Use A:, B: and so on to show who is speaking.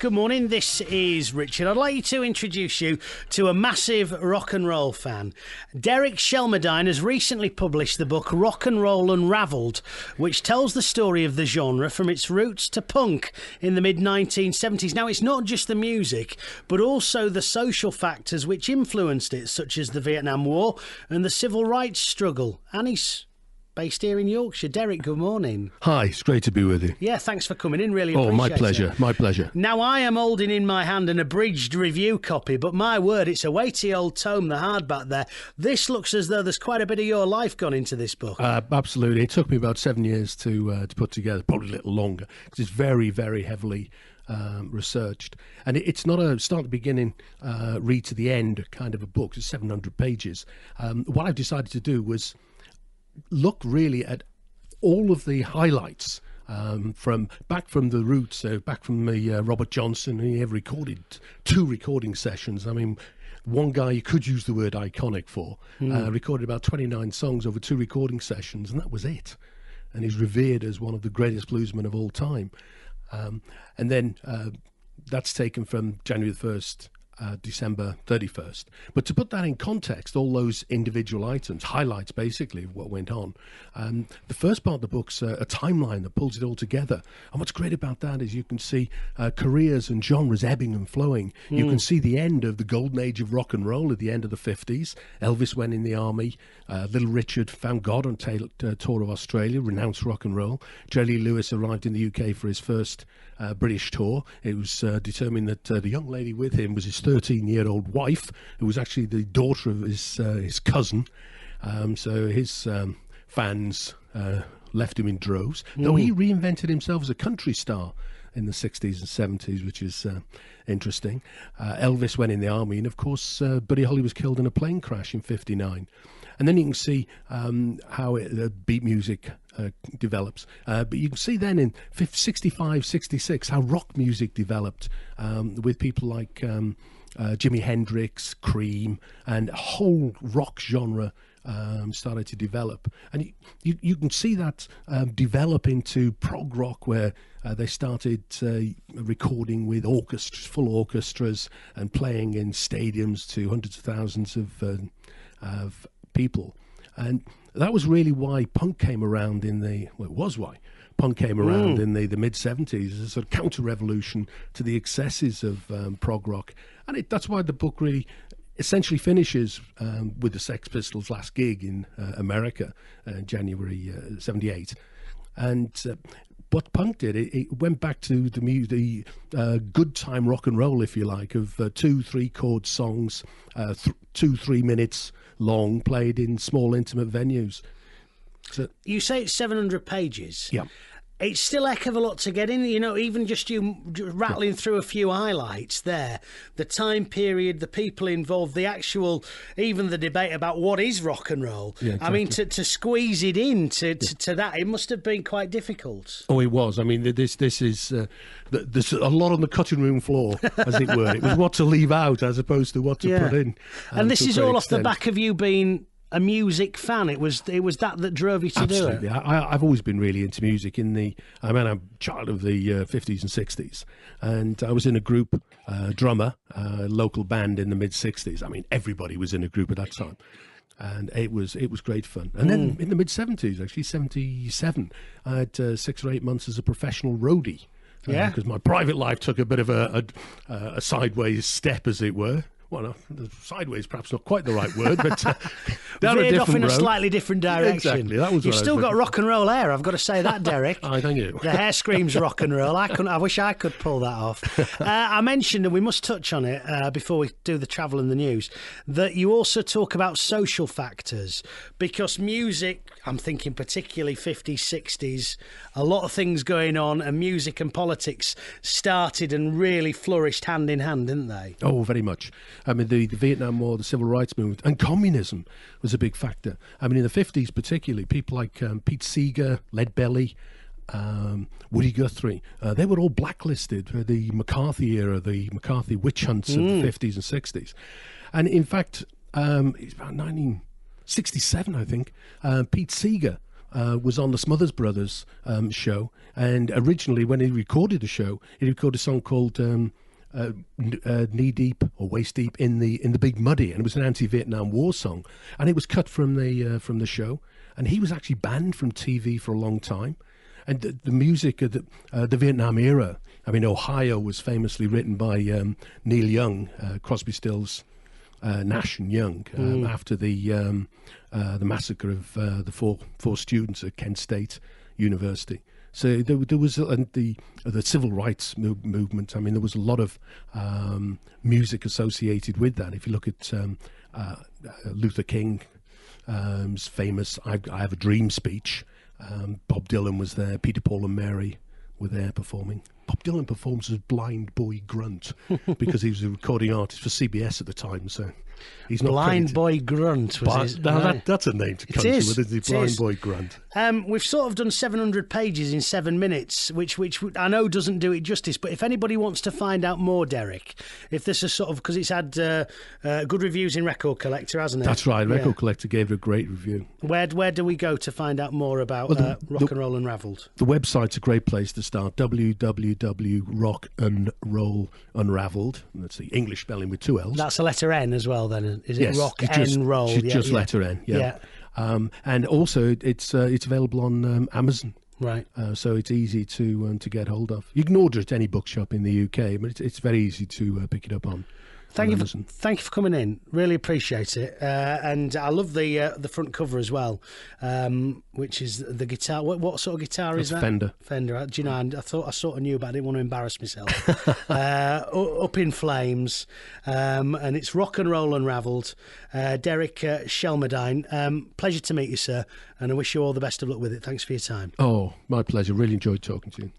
A: Good morning, this is Richard. I'd like you to introduce you to a massive rock and roll fan. Derek Shelmerdine has recently published the book Rock'n'Roll Unravelled, which tells the story of the genre from its roots to punk in the mid-1970s. Now, it's not just the music, but also the social factors which influenced it, such as the Vietnam War and the civil rights struggle. And he's based here in Yorkshire. Derek, good morning.
B: Hi, it's great to be with you.
A: Yeah, thanks for coming in. Really appreciate it.
B: Oh, my pleasure, my pleasure.
A: Now, I am holding in my hand an abridged review copy, but my word, it's a weighty old tome, the hardback there. This looks as though there's quite a bit of your life gone into this book.
B: Absolutely. It took me about 7 years to put together, probably a little longer, because it's very, very heavily researched. And it's not a start to beginning, read to the end kind of a book. It's 700 pages. What I've decided to do was look really at all of the highlights from the roots, back from the Robert Johnson. He have recorded 2 recording sessions. I mean, one guy you could use the word iconic for, recorded about 29 songs over 2 recording sessions, and that was it. And he's revered as one of the greatest bluesmen of all time. And then that's taken from January the 1st, December 31st. But to put that in context, all those individual items, highlights basically of what went on. The first part of the book's a timeline that pulls it all together. And what's great about that is you can see careers and genres ebbing and flowing. You can see the end of the golden age of rock and roll at the end of the 50s. Elvis went in the army. Little Richard found God on tour of Australia, renounced rock and roll. Jerry Lewis arrived in the UK for his first British tour. It was determined that the young lady with him was his 13-year-old wife, who was actually the daughter of his cousin. So his fans left him in droves, though he reinvented himself as a country star in the 60s and 70s, which is interesting. Elvis went in the army, and of course Buddy Holly was killed in a plane crash in 59. And then you can see how beat music develops. But you can see then in 65, 66 how rock music developed with people like Jimi Hendrix, Cream, and a whole rock genre started to develop. And you can see that develop into prog rock, where they started recording with orchestras, full orchestras, and playing in stadiums to hundreds of thousands of people. And that was really why punk came around in the mid-70s as a sort of counter-revolution to the excesses of prog rock. And that's why the book really essentially finishes with the Sex Pistols' last gig in America, January 78. And what punk did, it went back to the good time rock and roll, if you like, of 2-3 chord songs, 2-3 minutes long, played in small intimate venues. So,
A: you say it's 700 pages.
B: Yeah.
A: It's still a heck of a lot to get in, you know, even just you rattling through a few highlights there, the time period, the people involved, the actual, even the debate about what is rock and roll. Yeah, exactly. I mean, to squeeze it in to that, it must have been quite difficult.
B: Oh, it was. I mean, this is, there's a lot on the cutting room floor, as it were. It was what to leave out as opposed to what to put in.
A: And this is all off the back of you being a music fan. It was that drove you to
B: Absolutely.
A: do it.
B: I've always been really into music. I'm a child of the 50s and 60s, and I was in a group, drummer, local band in the mid 60s. I mean, everybody was in a group at that time, and it was great fun. And then in the mid 70s, actually 77, I had 6 or 8 months as a professional roadie. Because my private life took a bit of a sideways step, as it were. Well, sideways, perhaps not quite the right word, but down
A: veered
B: a
A: off in
B: road.
A: a slightly different direction.
B: Exactly, that was.
A: You've still got rock and roll hair. I've got to say that, Derek.
B: I thank you.
A: The hair screams rock and roll. I wish I could pull that off. I mentioned, and we must touch on it before we do the travel and the news, that you also talk about social factors, because music, I'm thinking particularly 50s, 60s, a lot of things going on, and music and politics started and really flourished hand in hand, didn't they?
B: Oh, very much. I mean, the Vietnam War, the civil rights movement, and communism was a big factor. I mean, in the 50s particularly, people like Pete Seeger, Leadbelly, Woody Guthrie, they were all blacklisted for the McCarthy era, the McCarthy witch hunts of the 50s and 60s. And in fact, it's about 1967, I think, Pete Seeger was on the Smothers Brothers show, and originally when he recorded the show, he recorded a song called "Knee Deep" or "Waist Deep in the Big Muddy," and it was an anti-Vietnam War song, and it was cut from the show, and he was actually banned from TV for a long time. And the music of the Vietnam era, I mean, Ohio was famously written by Neil Young, Crosby, Stills, Nash and Young, after the massacre of the four students at Kent State University. So there was the civil rights movement. I mean, there was a lot of music associated with that. If you look at Luther King's famous "I Have a Dream" speech, Bob Dylan was there, Peter, Paul and Mary were there performing. Bob Dylan performs as Blind Boy Grunt because he was a recording artist for CBS at the time, so he's not
A: Blind
B: credited.
A: Boy Grunt was his...
B: That's a name to country with, isn't it? Blind Boy Grunt.
A: We've sort of done 700 pages in 7 minutes, which I know doesn't do it justice, but if anybody wants to find out more, Derek, if this is sort of, because it's had good reviews in Record Collector, hasn't it?
B: That's right, Record Collector gave it a great review.
A: Where do we go to find out more about Rock'n'Roll Unravelled?
B: The website's a great place to start, www.rock'n'roll Unravelled. That's the English spelling with 2 L's.
A: That's a letter N as well, then, is it?
B: Yes,
A: Rock'n'Roll.
B: Just letter N, yeah. And also, it's available on Amazon.
A: Right.
B: So it's easy to get hold of. You can order it at any bookshop in the UK, but it's very easy to pick it up on.
A: Thank you for coming in. Really appreciate it. And I love the front cover as well, which is the guitar. What sort of guitar is that?
B: Fender.
A: Fender. Do you know? I thought I sort of knew, but I didn't want to embarrass myself. Up in Flames, and it's Rock'n'Roll Unravelled. Derek Shelmerdine. Pleasure to meet you, sir, and I wish you all the best of luck with it. Thanks for your time.
B: Oh, my pleasure. Really enjoyed talking to you.